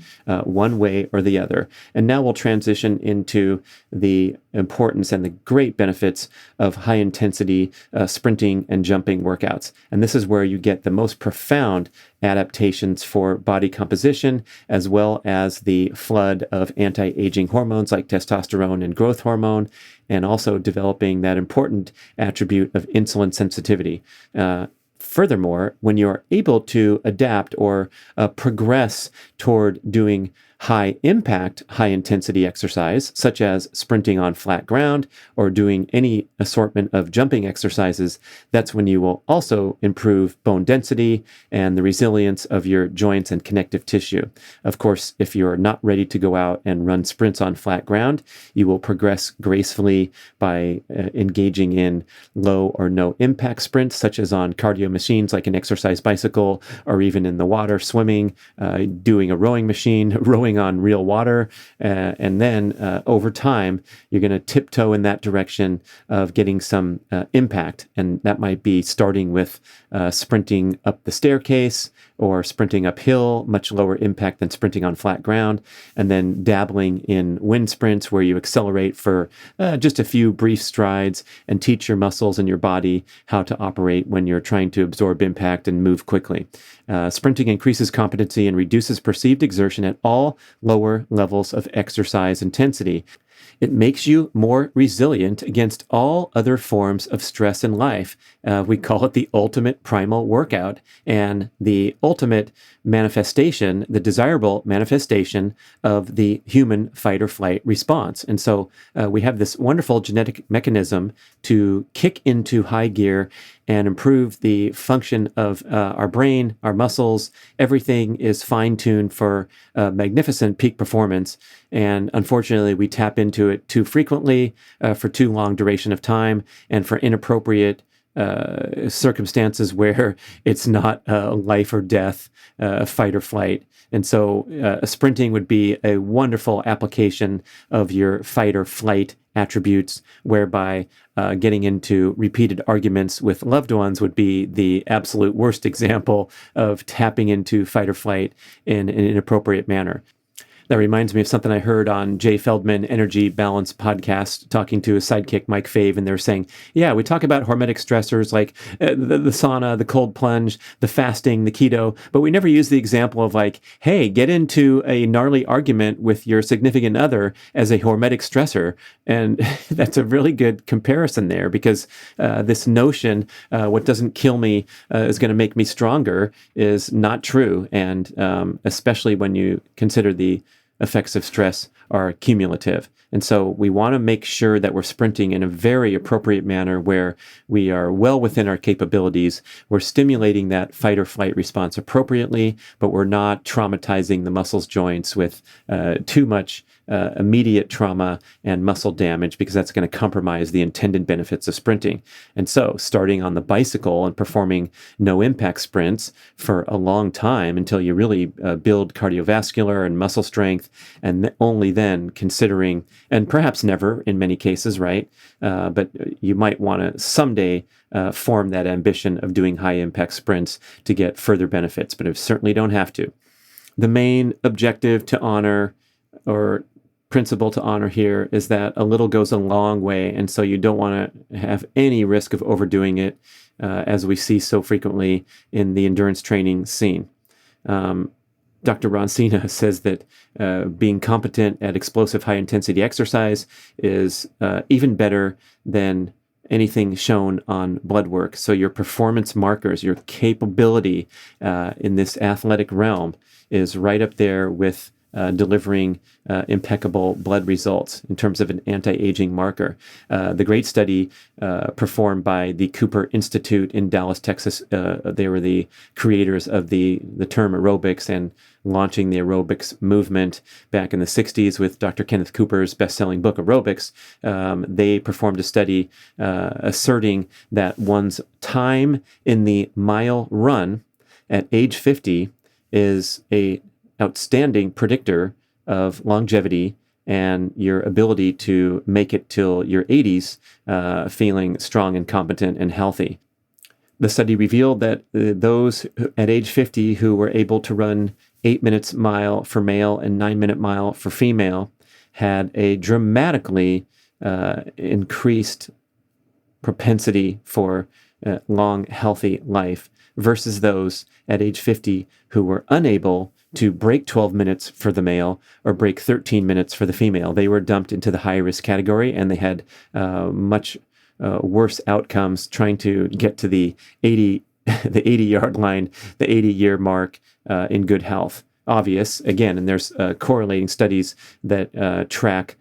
one way or the other. And now we'll transition into the importance and the great benefits of high-intensity sprinting and jumping workouts. And this is where you get the most profound adaptations for body composition, as well as the flood of anti-aging hormones like testosterone and growth hormone, and also developing that important attribute of insulin sensitivity. Furthermore, when you're able to adapt or progress toward doing high impact, high intensity exercise, such as sprinting on flat ground or doing any assortment of jumping exercises, that's when you will also improve bone density and the resilience of your joints and connective tissue. Of course, if you're not ready to go out and run sprints on flat ground, you will progress gracefully by engaging in low or no impact sprints, such as on cardio machines like an exercise bicycle, or even in the water, swimming, doing a rowing machine, rowing on real water, and then over time you're going to tiptoe in that direction of getting some impact, and that might be starting with sprinting up the staircase or sprinting uphill, much lower impact than sprinting on flat ground, and then dabbling in wind sprints where you accelerate for just a few brief strides and teach your muscles and your body how to operate when you're trying to absorb impact and move quickly. Sprinting increases competency and reduces perceived exertion at all lower levels of exercise intensity. It makes you more resilient against all other forms of stress in life. We call it the ultimate primal workout, and the ultimate manifestation, the desirable manifestation of the human fight or flight response. And so we have this wonderful genetic mechanism to kick into high gear and improve the function of our brain, our muscles. Everything is fine-tuned for magnificent peak performance. And unfortunately, we tap into it too frequently for too long duration of time and for inappropriate circumstances where it's not life or death, fight or flight. And so sprinting would be a wonderful application of your fight or flight attributes, whereby getting into repeated arguments with loved ones would be the absolute worst example of tapping into fight or flight in an inappropriate manner. That reminds me of something I heard on Jay Feldman Energy Balance podcast, talking to his sidekick, Mike Fave, and they're saying, yeah, we talk about hormetic stressors like the sauna, the cold plunge, the fasting, the keto, but we never use the example of like, hey, get into a gnarly argument with your significant other as a hormetic stressor. And that's a really good comparison there, because this notion, what doesn't kill me is going to make me stronger, is not true. And especially when you consider the effects of stress are cumulative. And so we want to make sure that we're sprinting in a very appropriate manner where we are well within our capabilities. We're stimulating that fight or flight response appropriately, but we're not traumatizing the muscles, joints with too much immediate trauma and muscle damage, because that's going to compromise the intended benefits of sprinting. And so starting on the bicycle and performing no impact sprints for a long time until you really build cardiovascular and muscle strength, and only then considering, and perhaps never in many cases, right? But you might want to someday form that ambition of doing high impact sprints to get further benefits, but you certainly don't have to. The main objective to honor, or principle to honor here, is that a little goes a long way, and so you don't want to have any risk of overdoing it, as we see so frequently in the endurance training scene. Dr. Ron Cena says that being competent at explosive high-intensity exercise is even better than anything shown on blood work. So your performance markers, your capability in this athletic realm is right up there with delivering impeccable blood results in terms of an anti-aging marker. The great study performed by the Cooper Institute in Dallas, Texas, they were the creators of the term aerobics and launching the aerobics movement back in the 60s with Dr. Kenneth Cooper's best-selling book, Aerobics. They performed a study asserting that one's time in the mile run at age 50 is a outstanding predictor of longevity and your ability to make it till your 80s feeling strong and competent and healthy. The study revealed that those at age 50 who were able to run 8 minutes mile for male and 9-minute mile for female had a dramatically increased propensity for long, healthy life versus those at age 50 who were unable to break 12 minutes for the male or break 13 minutes for the female. They were dumped into the high-risk category, and they had much worse outcomes trying to get to the 80-yard line, the 80-year mark in good health. Obvious, again, and there's correlating studies that track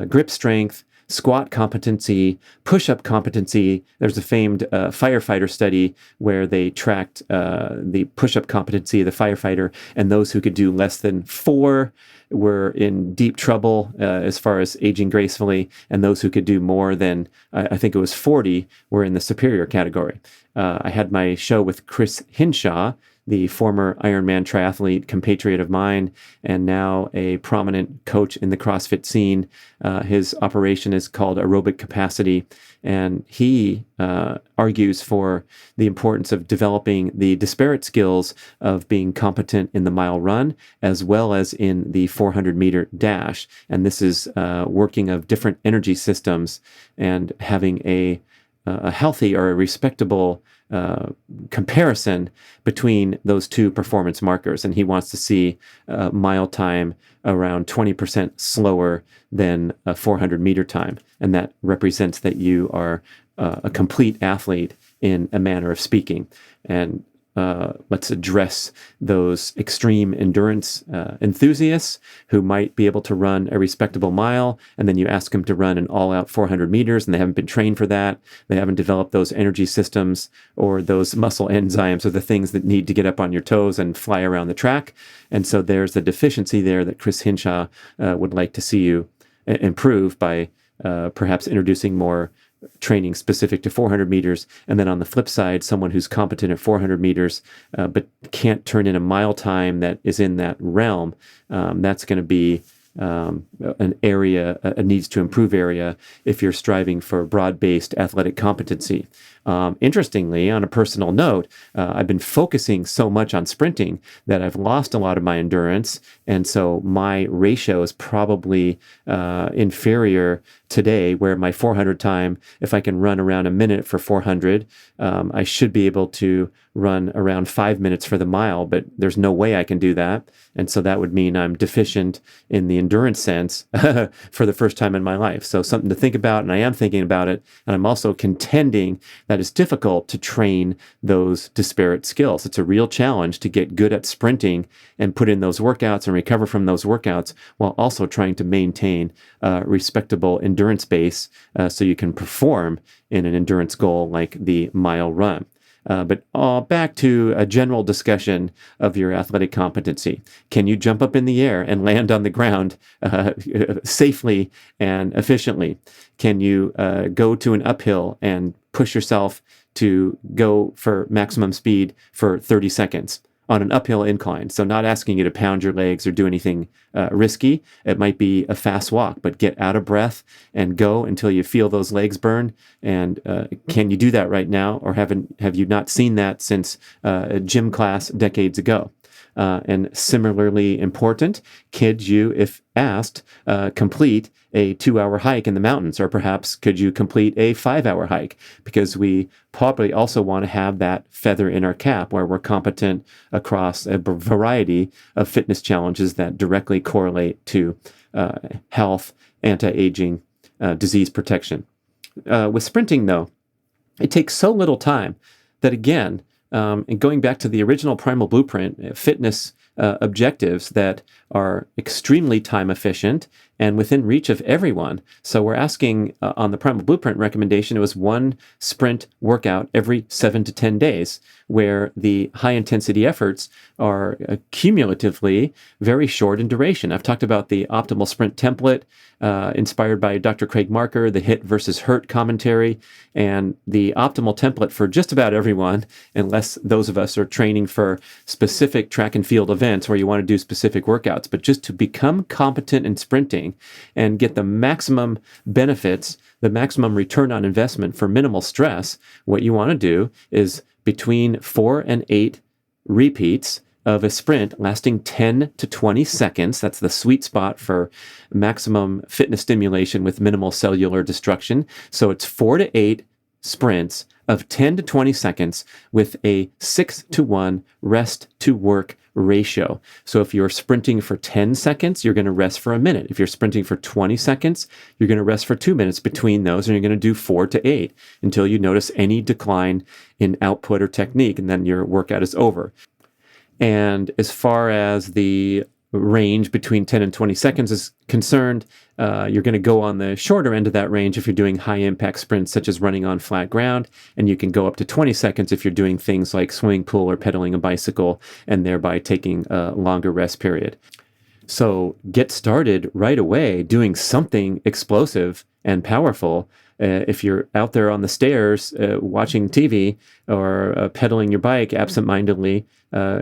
grip strength, squat competency, push-up competency. There's a famed firefighter study where they tracked the push-up competency of the firefighter, and those who could do less than 4 were in deep trouble as far as aging gracefully, and those who could do more than, I think it was 40, were in the superior category. I had my show with Chris Hinshaw, the former Ironman triathlete compatriot of mine, and now a prominent coach in the CrossFit scene. His operation is called Aerobic Capacity, and he argues for the importance of developing the disparate skills of being competent in the mile run as well as in the 400-meter dash. And this is working of different energy systems and having a healthy or a respectable comparison between those two performance markers. And he wants to see mile time around 20% slower than a 400-meter time. And that represents that you are a complete athlete in a manner of speaking. And let's address those extreme endurance enthusiasts who might be able to run a respectable mile, and then you ask them to run an all-out 400 meters, and they haven't been trained for that. They haven't developed those energy systems or those muscle enzymes or the things that need to get up on your toes and fly around the track. And so there's the deficiency there that Chris Hinshaw would like to see you improve by perhaps introducing more training specific to 400 meters. And then on the flip side, someone who's competent at 400 meters, but can't turn in a mile time that is in that realm, that's going to be an area, a needs to improve area if you're striving for broad-based athletic competency. Interestingly, on a personal note, I've been focusing so much on sprinting that I've lost a lot of my endurance, and so my ratio is probably inferior today, where my 400 time, if I can run around a minute for 400, I should be able to run around 5 minutes for the mile, but there's no way I can do that. And so that would mean I'm deficient in the endurance sense for the first time in my life. So something to think about, and I am thinking about it. And I'm also contending that it's difficult to train those disparate skills. It's a real challenge to get good at sprinting and put in those workouts and recover from those workouts while also trying to maintain respectable endurance base so you can perform in an endurance goal like the mile run. But back to a general discussion of your athletic competency. Can you jump up in the air and land on the ground safely and efficiently? Can you go to an uphill and push yourself to go for maximum speed for 30 seconds on an uphill incline? So not asking you to pound your legs or do anything risky. It might be a fast walk, but get out of breath and go until you feel those legs burn. And can you do that right now, or have you not seen that since a gym class decades ago? And similarly important, could you, if asked, complete a 2-hour hike in the mountains, or perhaps could you complete a 5-hour hike? Because we probably also want to have that feather in our cap where we're competent across a variety of fitness challenges that directly correlate to health, anti-aging, disease protection. With sprinting, though, it takes so little time that, again, and going back to the original Primal Blueprint, fitness objectives that are extremely time efficient and within reach of everyone. So we're asking on the Primal Blueprint recommendation, it was one sprint workout every 7 to 10 days, where the high intensity efforts are cumulatively very short in duration. I've talked about the optimal sprint template inspired by Dr. Craig Marker, the HIT versus HURT commentary, and the optimal template for just about everyone, unless those of us are training for specific track and field events where you want to do specific workouts. But just to become competent in sprinting and get the maximum benefits, the maximum return on investment for minimal stress, what you want to do is between 4 and 8 repeats of a sprint lasting 10 to 20 seconds. That's the sweet spot for maximum fitness stimulation with minimal cellular destruction. So it's 4 to 8 sprints of 10 to 20 seconds with a 6-to-1 rest to work ratio. So if you're sprinting for 10 seconds, you're going to rest for a minute. If you're sprinting for 20 seconds, you're going to rest for 2 minutes between those, and you're going to do 4 to 8 until you notice any decline in output or technique, and then your workout is over. And as far as the range between 10 and 20 seconds is concerned, you're going to go on the shorter end of that range if you're doing high impact sprints such as running on flat ground, and you can go up to 20 seconds if you're doing things like swimming pool or pedaling a bicycle, and thereby taking a longer rest period. So get started right away doing something explosive and powerful. If you're out there on the stairs watching TV or pedaling your bike absentmindedly,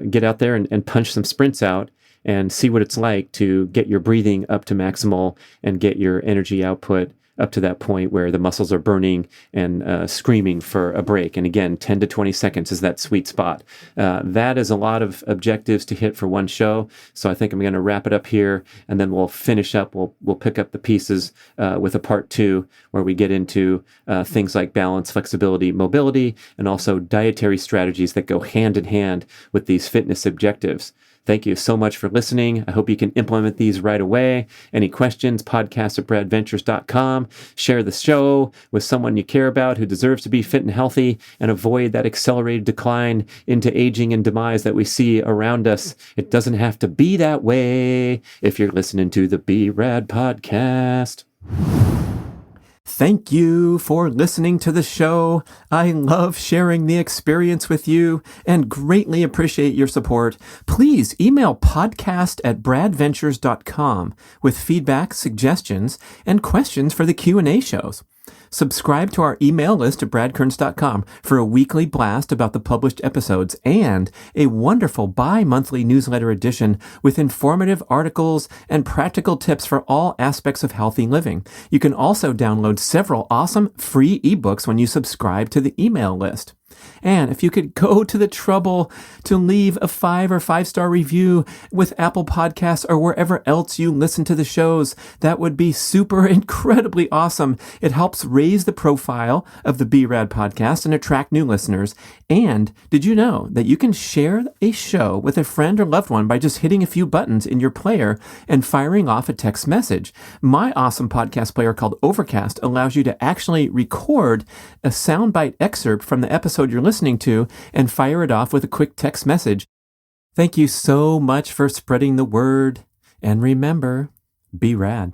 get out there and punch some sprints out and see what it's like to get your breathing up to maximal and get your energy output up to that point where the muscles are burning and screaming for a break. And again, 10 to 20 seconds is that sweet spot. That is a lot of objectives to hit for one show. So I think I'm going to wrap it up here, and then we'll finish up. We'll pick up the pieces with a part 2 where we get into things like balance, flexibility, mobility, and also dietary strategies that go hand in hand with these fitness objectives. Thank you so much for listening. I hope you can implement these right away. Any questions, podcast@bradventures.com. Share the show with someone you care about who deserves to be fit and healthy and avoid that accelerated decline into aging and demise that we see around us. It doesn't have to be that way if you're listening to the B.rad podcast. Thank you for listening to the show. I love sharing the experience with you and greatly appreciate your support. Please email podcast@bradventures.com with feedback, suggestions, and questions for the Q&A shows. Subscribe to our email list at bradkearns.com for a weekly blast about the published episodes and a wonderful bi-monthly newsletter edition with informative articles and practical tips for all aspects of healthy living. You can also download several awesome free ebooks when you subscribe to the email list. And if you could go to the trouble to leave a 5 or 5-star review with Apple Podcasts or wherever else you listen to the shows, that would be super incredibly awesome. It helps raise the profile of the B.rad podcast and attract new listeners. And did you know that you can share a show with a friend or loved one by just hitting a few buttons in your player and firing off a text message? My awesome podcast player called Overcast allows you to actually record a soundbite excerpt from the episode you're listening to and fire it off with a quick text message. Thank you so much for spreading the word. And remember, be rad.